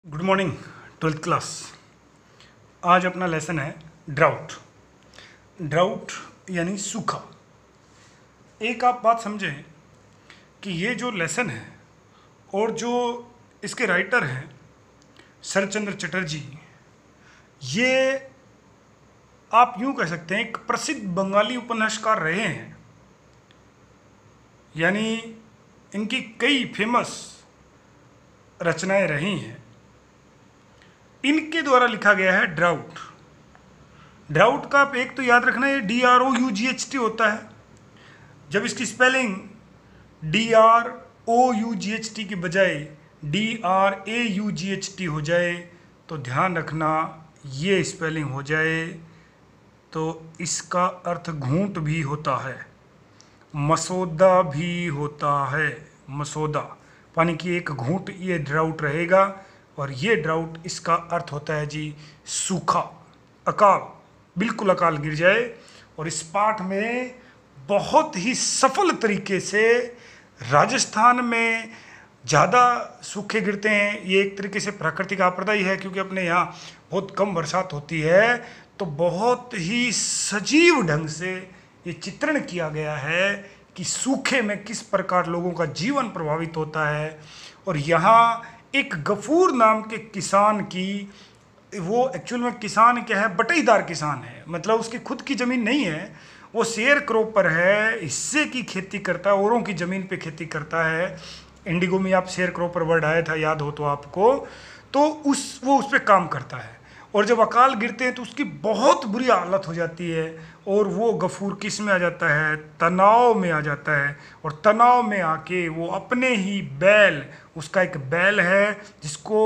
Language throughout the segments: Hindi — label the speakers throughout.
Speaker 1: Good morning twelfth class. आज अपना लेसन है ड्राउट। ड्राउट यानी सूखा। एक आप बात समझें कि ये जो लेसन है और जो इसके राइटर हैं शरतचंद्र चटर्जी, ये आप यूँ कह सकते हैं एक प्रसिद्ध बंगाली उपन्यासकार रहे हैं। यानी इनकी कई फेमस रचनाएं रही हैं। इनके द्वारा लिखा गया है ड्राउट। ड्राउट का आप एक तो याद रखना, ये DROUGHT होता है। जब इसकी स्पेलिंग DROUGHT की बजाय DRAUGHT हो जाए तो ध्यान रखना, ये स्पेलिंग हो जाए तो इसका अर्थ घूंट भी होता है, मसौदा भी होता है। मसौदा पानी की एक घूंट, ये ड्राउट रहेगा। और ये ड्राउट इसका अर्थ होता है जी सूखा, अकाल, बिल्कुल अकाल गिर जाए। और इस पाठ में बहुत ही सफल तरीके से राजस्थान में ज़्यादा सूखे गिरते हैं। ये एक तरीके से प्राकृतिक आपदा ही है, क्योंकि अपने यहाँ बहुत कम बरसात होती है। तो बहुत ही सजीव ढंग से ये चित्रण किया गया है कि सूखे में किस प्रकार लोगों का जीवन प्रभावित होता है। और यहाँ एक गफूर नाम के किसान की, वो एक्चुअल में किसान क्या है, बटाईदार किसान है। मतलब उसकी खुद की ज़मीन नहीं है, वो शेयर क्रॉपर है, हिस्से की खेती करता है, औरों की ज़मीन पे खेती करता है। इंडिगो में आप शेयर क्रॉपर वर्ड आया था, याद हो तो आपको। तो वो उस पर काम करता है। और जब अकाल गिरते हैं तो उसकी बहुत बुरी हालत हो जाती है। और वो गफूर किस में आ जाता है, तनाव में आ जाता है। और तनाव में आके वो अपने ही बैल, उसका एक बैल है जिसको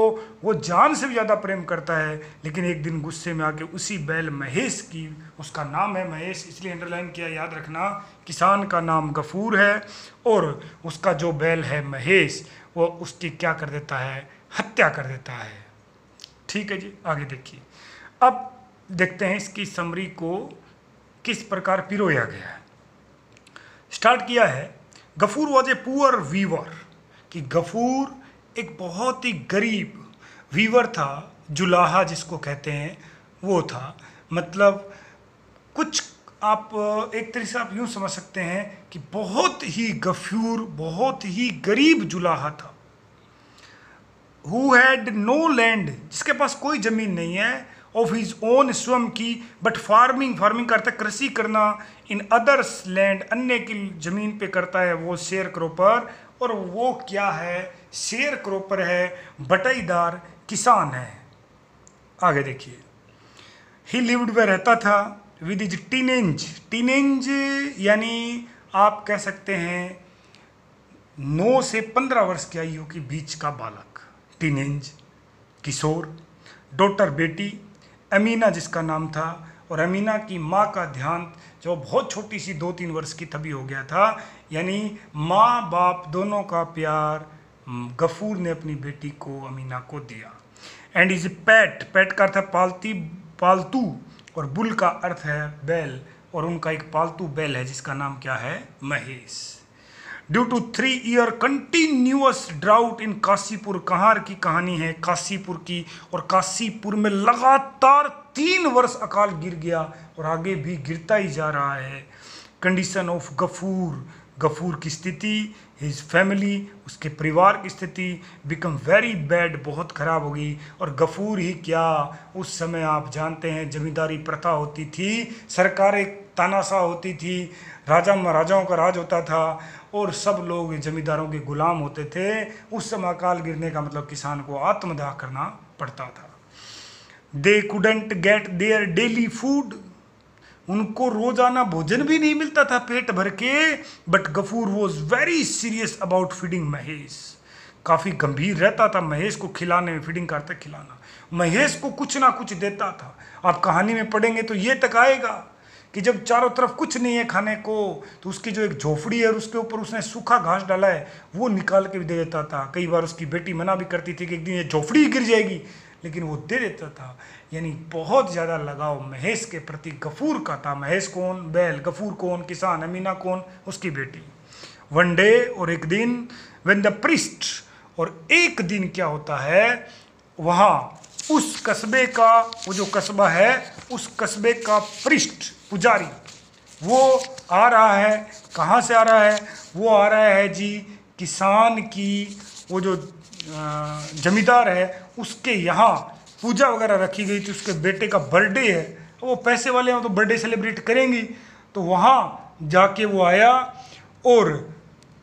Speaker 1: वो जान से भी ज़्यादा प्रेम करता है, लेकिन एक दिन गुस्से में आके उसी बैल महेश की, उसका नाम है महेश इसलिए अंडरलाइन किया, याद रखना। किसान का नाम गफूर है और उसका जो बैल है महेश, वो उसकी क्या कर देता है, हत्या कर देता है। ठीक है जी, आगे देखिए। अब देखते हैं इसकी समरी को किस प्रकार पिरोया गया है। स्टार्ट किया है, Gafur was a poor weaver, कि गफूर एक बहुत ही गरीब वीवर था, जुलाहा जिसको कहते हैं वो था। मतलब कुछ आप एक तरीके से आप यूँ समझ सकते हैं कि बहुत ही गफूर, बहुत ही गरीब जुलाहा था। Who had no land, जिसके पास कोई ज़मीन नहीं है, ऑफ हिज ओन, स्वयं की, बट फार्मिंग, फार्मिंग करता है कृषि करना, इन अदर्स लैंड, अन्य की ज़मीन पे करता है वो शेयर क्रॉपर। और वो क्या है, शेयर क्रॉपर है, बटाईदार किसान है। आगे देखिए, ही लिव्ड में रहता था विद इज टीनेंज, टीनेंज यानी आप कह सकते हैं 9 से 15 वर्ष की आयु के बीच का बालक, टीनेंज, किशोर। डॉटर बेटी, अमीना जिसका नाम था। और अमीना की माँ का ध्यान जो बहुत छोटी सी 2-3 वर्ष की तभी हो गया था। यानी माँ बाप दोनों का प्यार गफूर ने अपनी बेटी को, अमीना को दिया। एंड इज पैट, पैट का अर्थ है पालतू, और बुल का अर्थ है बैल। और उनका एक पालतू बैल है जिसका नाम क्या है, Mahesh. Due to 3 year continuous drought in Kashipur, Kahar की कहानी है काशीपुर की। और काशीपुर में लगातार 3 वर्ष अकाल गिर गया और आगे भी गिरता ही जा रहा है। कंडीशन ऑफ गफूर, गफूर की स्थिति, हिज फैमिली, उसके परिवार की स्थिति बिकम वेरी बैड, बहुत खराब हो गई। और गफूर ही क्या, उस समय आप जानते हैं जमींदारी प्रथा होती थी, सरकारें तानाशाह होती थी, राजा महाराजाओं का राज होता था और सब लोग जमींदारों के गुलाम होते थे। उस समय अकाल गिरने का मतलब किसान को आत्मदाह करना पड़ता था। They couldn't get their daily food, उनको रोजाना भोजन भी नहीं मिलता था पेट भर के। But Gafur was very serious about feeding Mahesh, काफ़ी गंभीर रहता था महेश को खिलाने में, फीडिंग करते खिलाना। महेश को कुछ ना कुछ देता था। आप कहानी में पढ़ेंगे तो ये तक आएगा कि जब चारों तरफ कुछ नहीं है खाने को, तो उसकी जो एक झोपड़ी है और उसके ऊपर उसने सूखा घास डाला है वो निकाल के भी दे देता था। कई बार उसकी बेटी मना भी करती थी कि एक दिन ये झोपड़ी गिर जाएगी, लेकिन वो दे देता था। यानी बहुत ज़्यादा लगाव महेश के प्रति गफूर का था। महेश कौन, बैल, गफूर कौन, किसान, अमीना कौन, उसकी बेटी। वन डे, और एक दिन, व्हेन द प्रीस्ट, और एक दिन क्या होता है, वहाँ उस कस्बे का, वो जो कस्बा है उस कस्बे का पृष्ठ पुजारी वो आ रहा है। कहाँ से आ रहा है? वो आ रहा है जी किसान की, वो जो जमींदार है उसके यहाँ पूजा वगैरह रखी गई थी, उसके बेटे का बर्थडे है, वो पैसे वाले हैं तो बर्थडे सेलिब्रेट करेंगी। तो वहाँ जाके वो आया और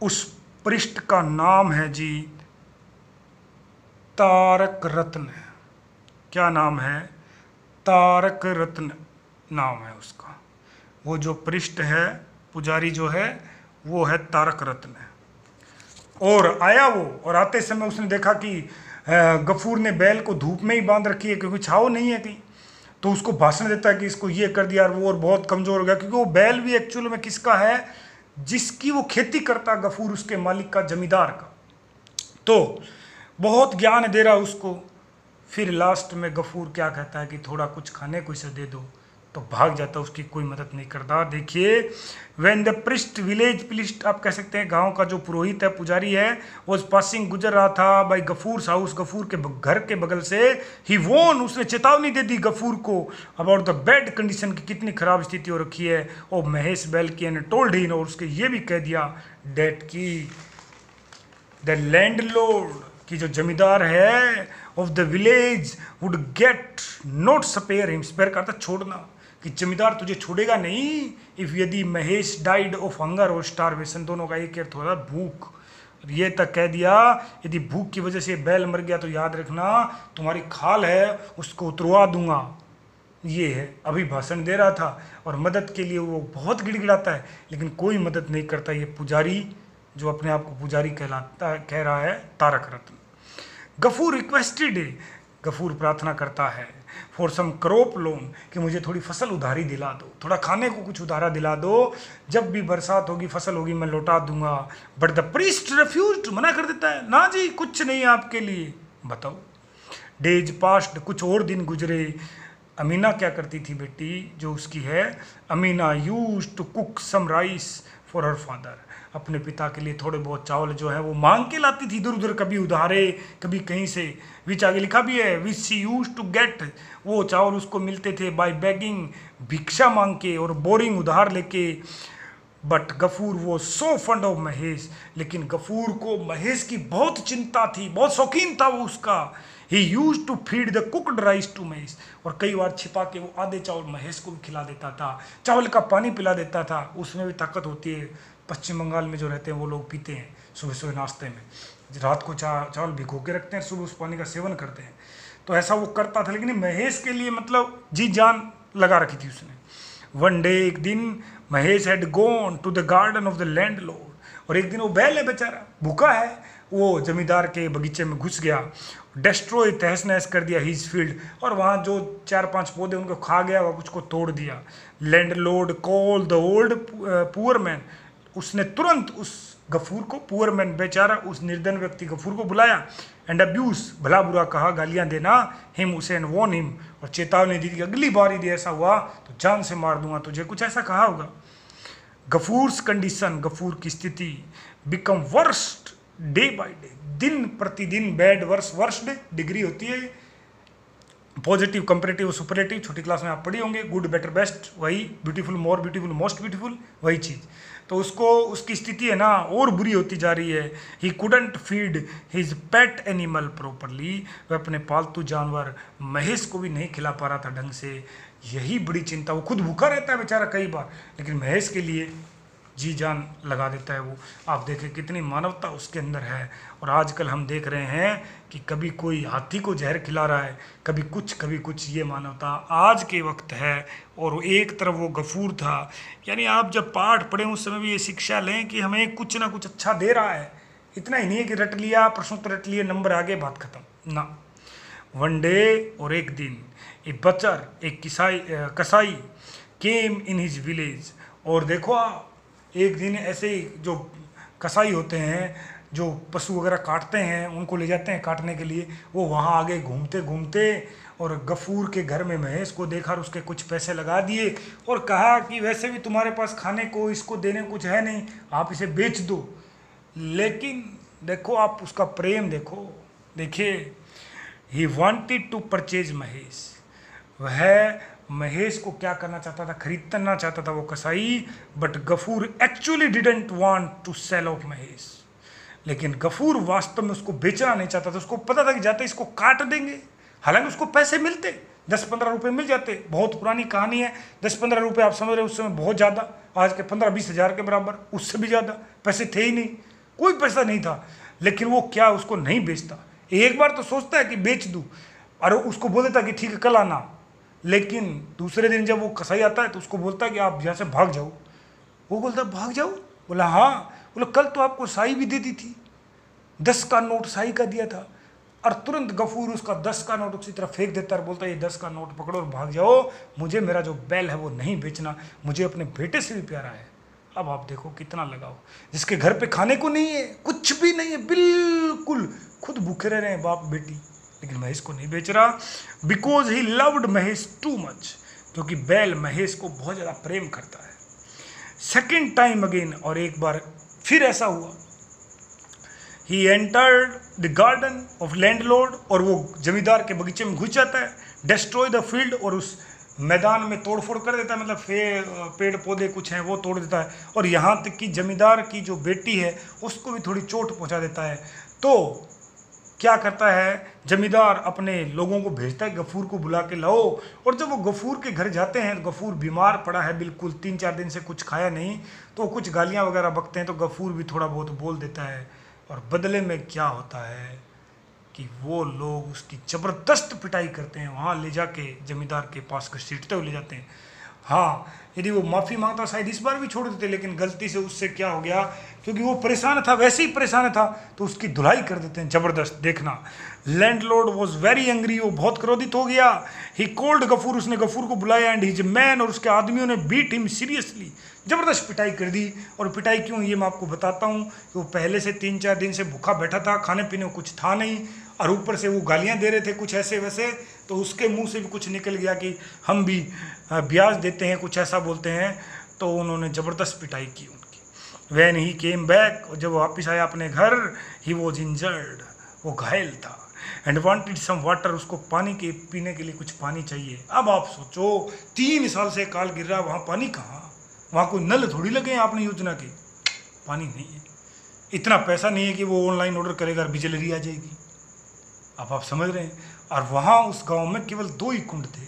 Speaker 1: उस पृष्ठ का नाम है जी तारक रत्न। क्या नाम है? तारक रत्न नाम है उसका। वो जो पृष्ठ है, पुजारी जो है वो है तारक रत्न। और आया वो, और आते समय उसने देखा कि गफूर ने बैल को धूप में ही बांध रखी है क्योंकि छाव नहीं है कहीं। तो उसको भाषण देता है कि इसको ये कर दिया वो, और बहुत कमज़ोर हो गया क्योंकि वो बैल भी एक्चुअल में किसका है? जिसकी वो खेती करता गफूर, उसके मालिक का, जमींदार का। तो बहुत ज्ञान दे रहा उसको। फिर लास्ट में गफूर क्या कहता है कि थोड़ा कुछ खाने को इसे दे दो, तो भाग जाता, उसकी कोई मदद नहीं करता। देखिए, when the priest village priest, आप कह सकते हैं गांव का जो पुरोहित है, पुजारी है, वॉज पासिंग, गुजर रहा था बाय गफूर हाउस, गफूर के घर के बगल से, ही वॉन, उसने चेतावनी दे दी गफूर को अबाउट द बैड कंडीशन की कितनी खराब स्थिति हो रखी है। और महेश बैल की ने टोल्ड ही, और उसके ये भी कह दिया डेट की द लैंडलॉर्ड, की जो जमींदार है of the village would get not spare him, spare का था छोड़ना, कि जमींदार तुझे छोड़ेगा नहीं। इफ यदि महेश डाइड ऑफ हंगर और स्टारवेशन, दोनों का एक अर्थ होता भूख। ये तक कह दिया यदि भूख की वजह से बैल मर गया तो याद रखना तुम्हारी खाल है उसको उतरवा दूंगा। ये है, अभी भाषण दे रहा था और मदद के लिए वो बहुत गिड़गिड़ाता है लेकिन कोई मदद नहीं करता। ये पुजारी जो अपने आप को पुजारी कहलाता, कह रहा है तारक रत्न। गफूर रिक्वेस्टेड, गफूर प्रार्थना करता है फॉर सम क्रॉप लोन, कि मुझे थोड़ी फसल उधारी दिला दो, थोड़ा खाने को कुछ उधारा दिला दो, जब भी बरसात होगी फसल होगी मैं लौटा दूंगा। बट द प्रीस्ट रिफ्यूज्ड, मना कर देता है, ना जी कुछ नहीं आपके लिए। बताओ, डेज पास्ट, कुछ और दिन गुजरे। अमीना क्या करती थी बेटी जो उसकी है, Amina used to cook some rice for her father, अपने पिता के लिए थोड़े बहुत चावल जो है वो मांग के लाती थी इधर उधर, कभी उधारे कभी कहीं से। विच आगे लिखा भी है, which she use to get, वो चावल उसको मिलते थे बाय बेगिंग, भिक्षा मांग के और बोरिंग, उधार लेके। बट गफूर वो सो फंड ऑफ महेश, लेकिन गफूर को महेश की बहुत चिंता थी, बहुत शौकीन था वो उसका। He use to feed the cooked rice to Mahesh, और कई बार छिपा के वो आधे चावल महेश को भी खिला देता था, चावल का पानी पिला देता था, उसमें भी ताकत होती है। पश्चिम बंगाल में जो रहते हैं वो लोग पीते हैं सुबह सुबह नाश्ते में, रात को चावल भिगो के रखते हैं, सुबह उस पानी का सेवन करते हैं। तो ऐसा वो करता था, लेकिन महेश के लिए मतलब जी जान लगा रखी थी उसने। वन डे, एक दिन, Mahesh had gone to the garden of the landlord, और एक दिन वो बैल है बेचारा, भूखा है, वो जमींदार के बगीचे में घुस गया, डेस्ट्रॉय, तहस नहस कर दिया हिज फील्ड, और वहाँ जो 4-5 पौधे उनको खा गया, वह कुछ को तोड़ दिया। Landlord call the old poor man, उसने तुरंत उस गफूर को, पुअर मैन बेचारा, उस निर्धन व्यक्ति गफूर को बुलाया, एंड अब्यूज, भला बुरा कहा, गालियां देना, हिम उसे, एंड वॉर्न हिम, और चेतावनी दी कि अगली बार यदि ऐसा हुआ तो जान से मार दूंगा तुझे, कुछ ऐसा कहा होगा। गफूर्स कंडीशन, गफूर की स्थिति, become worst day by day, दिन प्रतिदिन बैड, वर्स्ट डिग्री होती है, पॉजिटिव, कंपेरेटिव, सुपरलेटिव, छोटी क्लास में आप पढ़ी होंगे, गुड बेटर बेस्ट, वही, beautiful more beautiful most beautiful, वही चीज़। तो उसको, उसकी स्थिति है ना और बुरी होती जा रही है। He couldn't feed his pet animal properly, वह अपने पालतू जानवर महेश को भी नहीं खिला पा रहा था ढंग से। यही बड़ी चिंता, वो खुद भूखा रहता है बेचारा कई बार, लेकिन महेश के लिए जी जान लगा देता है वो। आप देखें कितनी मानवता उसके अंदर है। और आजकल हम देख रहे हैं कि कभी कोई हाथी को जहर खिला रहा है, कभी कुछ, ये मानवता आज के वक्त है। और एक तरफ वो गफूर था, यानी आप जब पाठ पढ़ें उस समय भी ये शिक्षा लें कि हमें कुछ ना कुछ अच्छा दे रहा है, इतना ही नहीं है कि रट लिया, प्रश्नोत्तर रट लिए, नंबर आगे, बात खत्म ना। वन डे, और एक दिन, ए बचर, एक कसाई केम इन हिज विलेज, और देखो एक दिन ऐसे ही जो कसाई होते हैं जो पशु वगैरह काटते हैं उनको ले जाते हैं काटने के लिए, वो वहाँ आगे घूमते घूमते और गफूर के घर में महेश को देखा और उसके कुछ पैसे लगा दिए और कहा कि वैसे भी तुम्हारे पास खाने को, इसको देने को कुछ है नहीं, आप इसे बेच दो। लेकिन देखो आप उसका प्रेम देखो, देखिए, he wanted to purchase Mahesh, वह महेश को क्या करना चाहता था, खरीदना चाहता था वो कसाई, but Gafur actually didn't want to sell of Mahesh, लेकिन गफूर वास्तव में उसको बेचना नहीं चाहता था। उसको पता था कि जाते इसको काट देंगे, हालांकि उसको पैसे मिलते, 10-15 रुपये मिल जाते। बहुत पुरानी कहानी है, 10-15 रुपये आप समझ रहे, उस समय बहुत ज़्यादा, आज के 15-20 हज़ार के बराबर, उससे भी ज़्यादा पैसे थे ही नहीं, कोई पैसा नहीं था। लेकिन वो क्या, उसको नहीं बेचता। एक बार तो सोचता है कि बेच दूँ, और उसको बोल देता कि ठीक है कल आना, लेकिन दूसरे दिन जब वो कसाई आता है तो उसको बोलता है कि आप यहाँ से भाग जाओ। वो बोलता भाग जाओ, बोला हाँ। बोला कल तो आपको साई भी दे दी थी, 10 का नोट साई का दिया था। और तुरंत गफूर उसका 10 का नोट उसी तरफ फेंक देता है, बोलता है ये 10 का नोट पकड़ो और भाग जाओ, मुझे मेरा जो बैल है वो नहीं बेचना, मुझे अपने बेटे से भी प्यारा है। अब आप देखो कितना लगाओ, जिसके घर पे खाने को नहीं है, कुछ भी नहीं है, बिल्कुल खुद भूखे रह रहे हैं बाप बेटी, लेकिन महेश को नहीं बेच रहा, because he loved Mahesh too much, क्योंकि बैल महेश को बहुत ज़्यादा प्रेम करता है। सेकेंड टाइम अगेन, और एक बार फिर ऐसा हुआ, he entered the garden of landlord, और वो जमींदार के बगीचे में घुस जाता है, डिस्ट्रॉय द फील्ड, और उस मैदान में तोड़फोड़ कर देता है, मतलब पेड़ पौधे कुछ हैं वो तोड़ देता है, और यहाँ तक कि जमींदार की जो बेटी है उसको भी थोड़ी चोट पहुँचा देता है। तो क्या करता है जमींदार, अपने लोगों को भेजता है गफूर को बुला के लाओ, और जब वो गफूर के घर जाते हैं, गफूर बीमार पड़ा है बिल्कुल, 3-4 दिन से कुछ खाया नहीं, तो कुछ गालियाँ वगैरह बकते हैं, तो गफूर भी थोड़ा बहुत बोल देता है, और बदले में क्या होता है कि वो लोग उसकी ज़बरदस्त पिटाई करते हैं, वहाँ ले जाके जमींदार के पास घसीटते हुए ले जाते हैं। हाँ, यदि वो माफ़ी मांगता शायद इस बार भी छोड़ देते, लेकिन गलती से उससे क्या हो गया, क्योंकि वो परेशान था, वैसे ही परेशान था, तो उसकी धुलाई कर देते हैं ज़बरदस्त। देखना, लैंडलॉर्ड वॉज वेरी एंग्री, वो बहुत क्रोधित हो गया। ही कॉल्ड गफूर, उसने गफूर को बुलाया, एंड हिज मैन, और उसके आदमियों ने बीट हिम सीरियसली, ज़बरदस्त पिटाई कर दी। और पिटाई क्यों, ये मैं आपको बताता हूँ कि वो पहले से 3-4 दिन से भूखा बैठा था, खाने पीने को कुछ था नहीं, और ऊपर से वो गालियाँ दे रहे थे कुछ ऐसे वैसे, तो उसके मुंह से भी कुछ निकल गया कि हम भी ब्याज देते हैं, कुछ ऐसा बोलते हैं, तो उन्होंने ज़बरदस्त पिटाई की उनकी। वैन ही केम बैक, जब वो वापस आया अपने घर, ही वॉज इंजर्ड, वो घायल था, एंड वांटेड सम वाटर, उसको पानी के पीने के लिए कुछ पानी चाहिए। अब आप सोचो 3 साल से काल गिर रहा, वहाँ पानी कहाँ, वहाँ कोई नल थोड़ी लगे हैं आपने योजना के, पानी नहीं है, इतना पैसा नहीं है कि वो ऑनलाइन ऑर्डर करेगा और बिजली आ जाएगी। अब आप समझ रहे हैं। और वहाँ उस गांव में केवल 2 ही कुंड थे,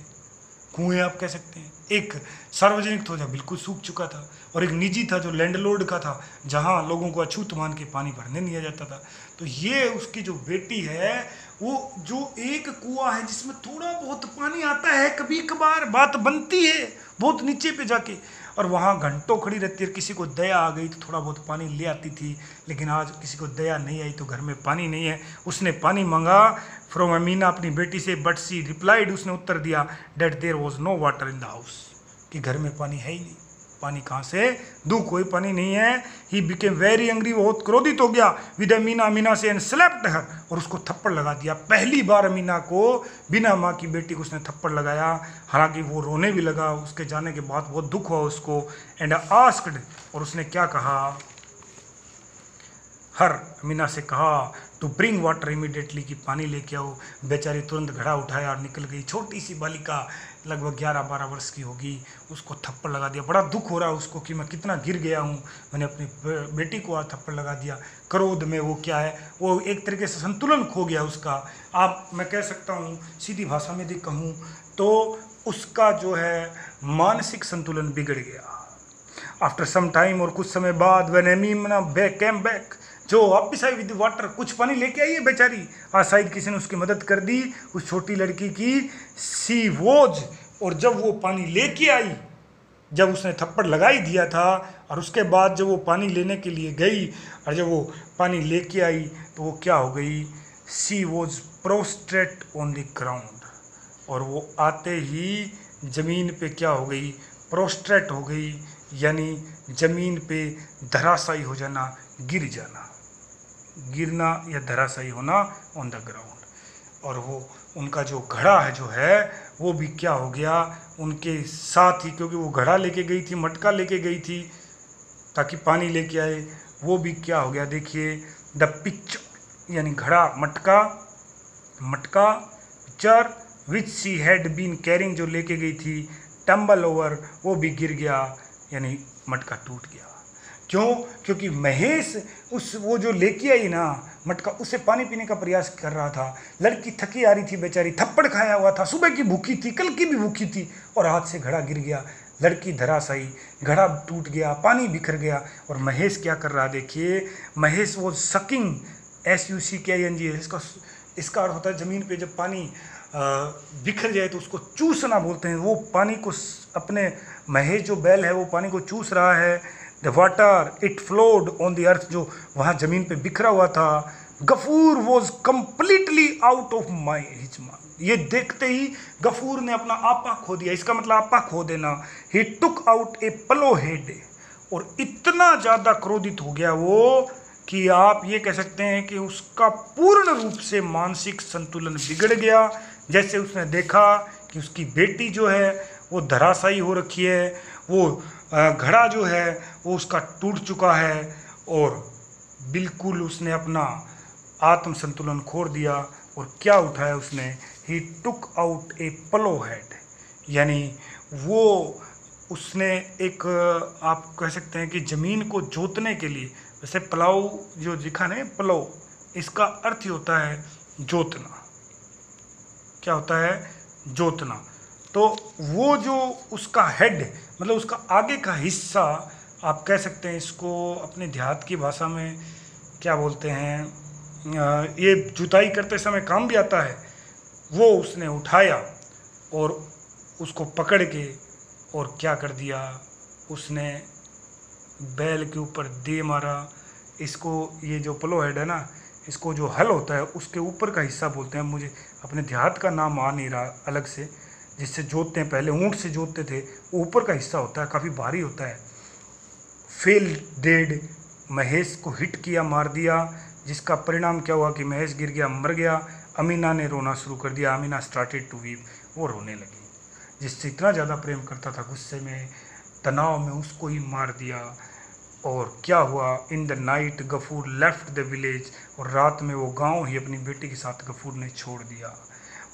Speaker 1: कुएं आप कह सकते हैं, एक सार्वजनिक था जो बिल्कुल सूख चुका था, और एक निजी था जो लैंडलॉर्ड का था, जहाँ लोगों को अछूत मान के पानी भरने नहीं जाता था। तो ये उसकी जो बेटी है, वो जो एक कुआं है जिसमें थोड़ा बहुत पानी आता है, कभी कभार बात बनती है बहुत नीचे पे जाके, और वहाँ घंटों खड़ी रहती है, किसी को दया आ गई तो थोड़ा बहुत पानी ले आती थी, लेकिन आज किसी को दया नहीं आई तो घर में पानी नहीं है। उसने पानी मांगा फ्रॉम अमीना, अपनी बेटी से, बट सी रिप्लाइड, उसने उत्तर दिया, that there was no water in the house, कि घर में पानी है ही नहीं, पानी कहाँ से दूँ, कोई पानी नहीं है। ही बिकेम वेरी एंग्री, बहुत क्रोधित हो गया विद अमीना, अमीना से, एंड स्लैप्ड हर, और उसको थप्पड़ लगा दिया। पहली बार अमीना को, बिना माँ की बेटी को उसने थप्पड़ लगाया, हालांकि वो रोने भी लगा, उसके जाने के बाद बहुत दुख हुआ उसको। एंड आस्क्ड, और उसने क्या कहा, हर अमीना से कहा, टू ब्रिंग वाटर इमीडिएटली, कि पानी लेके आओ। बेचारी तुरंत घड़ा उठाया और निकल गई। छोटी सी बालिका, लगभग 11-12 वर्ष की होगी, उसको थप्पड़ लगा दिया। बड़ा दुख हो रहा है उसको कि मैं कितना गिर गया हूँ, मैंने अपनी बेटी को आज थप्पड़ लगा दिया। क्रोध में वो क्या है, वो एक तरीके से संतुलन खो गया उसका। आप, मैं कह सकता हूँ सीधी भाषा में यदि कहूँ तो उसका जो है मानसिक संतुलन बिगड़ गया। आफ्टर सम टाइम, और कुछ समय बाद, व्हेन अमीना केम बैक, जो वापिस आई विद वाटर, कुछ पानी लेके आई है बेचारी, आज शायद किसी ने उसकी मदद कर दी उस छोटी लड़की की। सी वोज, और जब वो पानी लेके आई, जब उसने थप्पड़ लगा ही दिया था, और उसके बाद जब वो पानी लेने के लिए गई, और जब वो पानी लेके आई तो वो क्या हो गई, she was prostrate on the ground, और वो आते ही ज़मीन पे क्या हो गई, प्रोस्ट्रेट हो गई, यानी ज़मीन पे धराशायी हो जाना, गिर जाना, गिरना या धराशायी होना ऑन द ग्राउंड। और वो उनका जो घड़ा है जो है वो भी क्या हो गया उनके साथ ही, क्योंकि वो घड़ा लेके गई थी, मटका लेके गई थी ताकि पानी लेके आए, वो भी क्या हो गया, देखिए, द पिच, यानी घड़ा, मटका चर विच सी हैड बीन कैरिंग, जो लेके गई थी, टम्बल ओवर, वो भी गिर गया, यानी मटका टूट गया। क्यों? क्योंकि महेश वो जो लेके आई ना मटका, उससे पानी पीने का प्रयास कर रहा था। लड़की थकी आ रही थी बेचारी, थप्पड़ खाया हुआ था, सुबह की भूखी थी, कल की भी भूखी थी, और हाथ से घड़ा गिर गया, लड़की धराशायी, घड़ा टूट गया, पानी बिखर गया। और महेश क्या कर रहा, देखिए, महेश वो सकिंग, SUCKING, इसका अर्थ होता है ज़मीन पे जब पानी बिखर जाए तो उसको चूसना बोलते हैं। वो पानी को अपने, महेश जो बैल है वो पानी को चूस रहा है। The water it flowed on the earth, जो वहाँ ज़मीन पे बिखरा हुआ था। Gafur was completely out of his mind, ये देखते ही गफूर ने अपना आपा खो दिया। इसका मतलब आपा खो देना। ही टुक आउट ए प्लो हेड, और इतना ज़्यादा क्रोधित हो गया वो कि आप ये कह सकते हैं कि उसका पूर्ण रूप से मानसिक संतुलन बिगड़ गया। जैसे उसने देखा कि उसकी बेटी जो है वो धराशायी हो रखी है, वो घड़ा जो है वो उसका टूट चुका है, और बिल्कुल उसने अपना आत्म संतुलन खो दिया। और क्या उठाया उसने, ही टुक आउट ए प्लो हेड, यानी वो उसने एक, आप कह सकते हैं कि ज़मीन को जोतने के लिए, वैसे प्लाऊ जो लिखा है प्लो, इसका अर्थ ही होता है जोतना। क्या होता है? जोतना। तो वो जो उसका हेड, मतलब उसका आगे का हिस्सा, आप कह सकते हैं इसको अपने देहात की भाषा में क्या बोलते हैं, ये जुताई करते समय काम भी आता है, वो उसने उठाया और उसको पकड़ के और क्या कर दिया, उसने बैल के ऊपर दे मारा। इसको, ये जो प्लो हेड है ना, इसको जो हल होता है उसके ऊपर का हिस्सा बोलते हैं। मुझे अपने देहात का नाम आ नहीं रहा अलग से, जिससे जोतते हैं, पहले ऊँट से जोतते थे, ऊपर का हिस्सा होता है, काफ़ी भारी होता है। फेल डेड, महेश को हिट किया, मार दिया, जिसका परिणाम क्या हुआ कि महेश गिर गया, मर गया। अमीना ने रोना शुरू कर दिया, अमीना स्टार्टेड टू वीप, वो रोने लगी। जिससे इतना ज़्यादा प्रेम करता था, गुस्से में, तनाव में उसको ही मार दिया। और क्या हुआ, in the night Gafur left the village, और रात में वो गांव ही अपनी बेटी के साथ गफूर ने छोड़ दिया।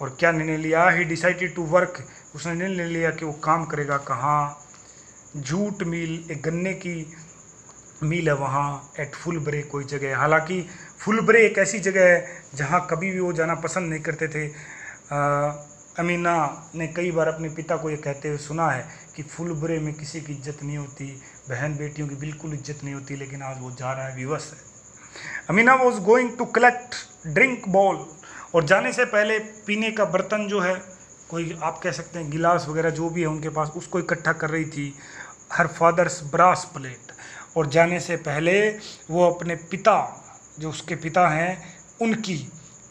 Speaker 1: और क्या निर्णय लिया, ही डिसाइडेड टू वर्क, उसने निर्णय लिया कि वो काम करेगा कहाँ, जूट मिल, एक गन्ने की मिल है वहाँ, एट फुलब्रे कोई जगह है। हालांकि फुलब्रे एक ऐसी जगह है जहाँ कभी भी वो जाना पसंद नहीं करते थे। अमीना ने कई बार अपने पिता को ये कहते हुए सुना है कि फुलब्रे में किसी की इज्जत नहीं होती, बहन बेटियों की बिल्कुल इज्जत नहीं होती, लेकिन आज वो जा रहा है, विवश है। Amina was going to collect drink ball, और जाने से पहले पीने का बर्तन जो है, कोई आप कह सकते हैं गिलास वगैरह जो भी है उनके पास, उसको इकट्ठा कर रही थी। हर फादर्स ब्रास प्लेट, और जाने से पहले वो अपने पिता, जो उसके पिता हैं, उनकी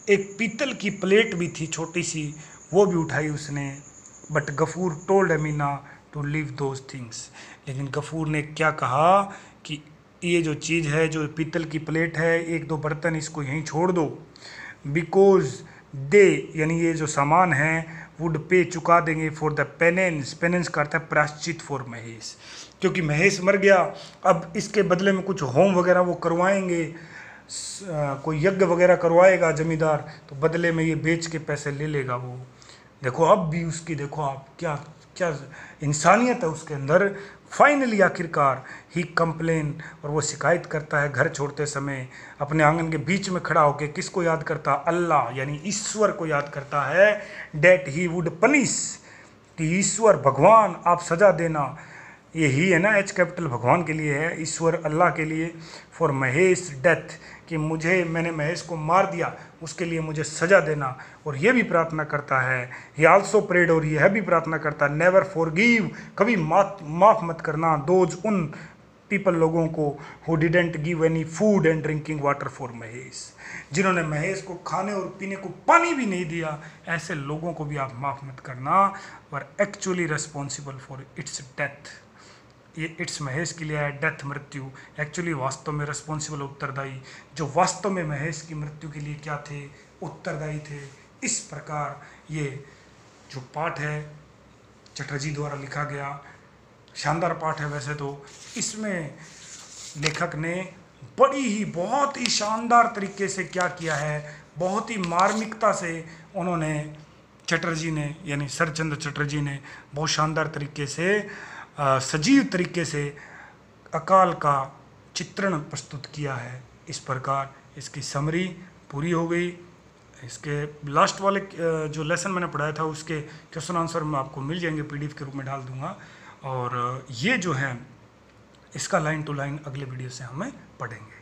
Speaker 1: एक पीतल की प्लेट भी थी छोटी सी, वो भी उठाई उसने। But Gafur told Amina to leave those things, लेकिन गफूर ने क्या कहा कि ये जो चीज़ है, जो पीतल की प्लेट है, एक दो बर्तन, इसको यहीं छोड़ दो। बिकॉज दे, यानी ये जो सामान है, वुड पे, चुका देंगे, फॉर द पेनेंस, पेनेंस का अर्थ है प्रायश्चित, फॉर महेश, क्योंकि महेश मर गया, अब इसके बदले में कुछ होम वगैरह वो करवाएंगे, कोई यज्ञ वगैरह करवाएगा जमींदार, तो बदले में ये बेच के पैसे ले लेगा वो। देखो अब भी उसकी, देखो आप क्या क्या इंसानियत है उसके अंदर। फाइनली आखिरकार ही कंप्लेन, और वो शिकायत करता है घर छोड़ते समय, अपने आंगन के बीच में खड़ा होकर किसको याद करता, अल्लाह यानी ईश्वर को याद करता है। डेट ही वुड पनिश, कि ईश्वर भगवान आप सजा देना, ये ही है ना, एच कैपिटल भगवान के लिए है, ईश्वर अल्लाह के लिए। फॉर महेश डेथ, कि मैंने महेश को मार दिया, उसके लिए मुझे सजा देना। और ये भी प्रार्थना करता है, ही आल्सो प्रेड, और यह भी प्रार्थना करता है, नेवर फॉरगिव, कभी माफ़ मत करना, दोज, उन पीपल, लोगों को, who didn't give any food and drinking water for Mahesh, जिन्होंने महेश को खाने और पीने को पानी भी नहीं दिया, ऐसे लोगों को भी आप माफ़ मत करना। Were actually responsible for its death, ये इट्स महेश के लिए है, डेथ मृत्यु, एक्चुअली वास्तव में रिस्पॉन्सिबल, उत्तरदायी, जो वास्तव में महेश की मृत्यु के लिए क्या थे, उत्तरदायी थे। इस प्रकार ये जो पाठ है चटर्जी द्वारा लिखा गया, शानदार पाठ है वैसे तो, इसमें लेखक ने बहुत ही शानदार तरीके से क्या किया है, बहुत ही मार्मिकता से उन्होंने चटर्जी ने, यानी शरचंद्र चटर्जी ने बहुत शानदार तरीके से, सजीव तरीके से अकाल का चित्रण प्रस्तुत किया है। इस प्रकार इसकी समरी पूरी हो गई। इसके लास्ट वाले जो लेसन मैंने पढ़ाया था उसके क्वेश्चन आंसर में आपको मिल जाएंगे, पीडीएफ के रूप में डाल दूंगा। और ये जो है इसका लाइन टू लाइन अगले वीडियो से हमें पढ़ेंगे।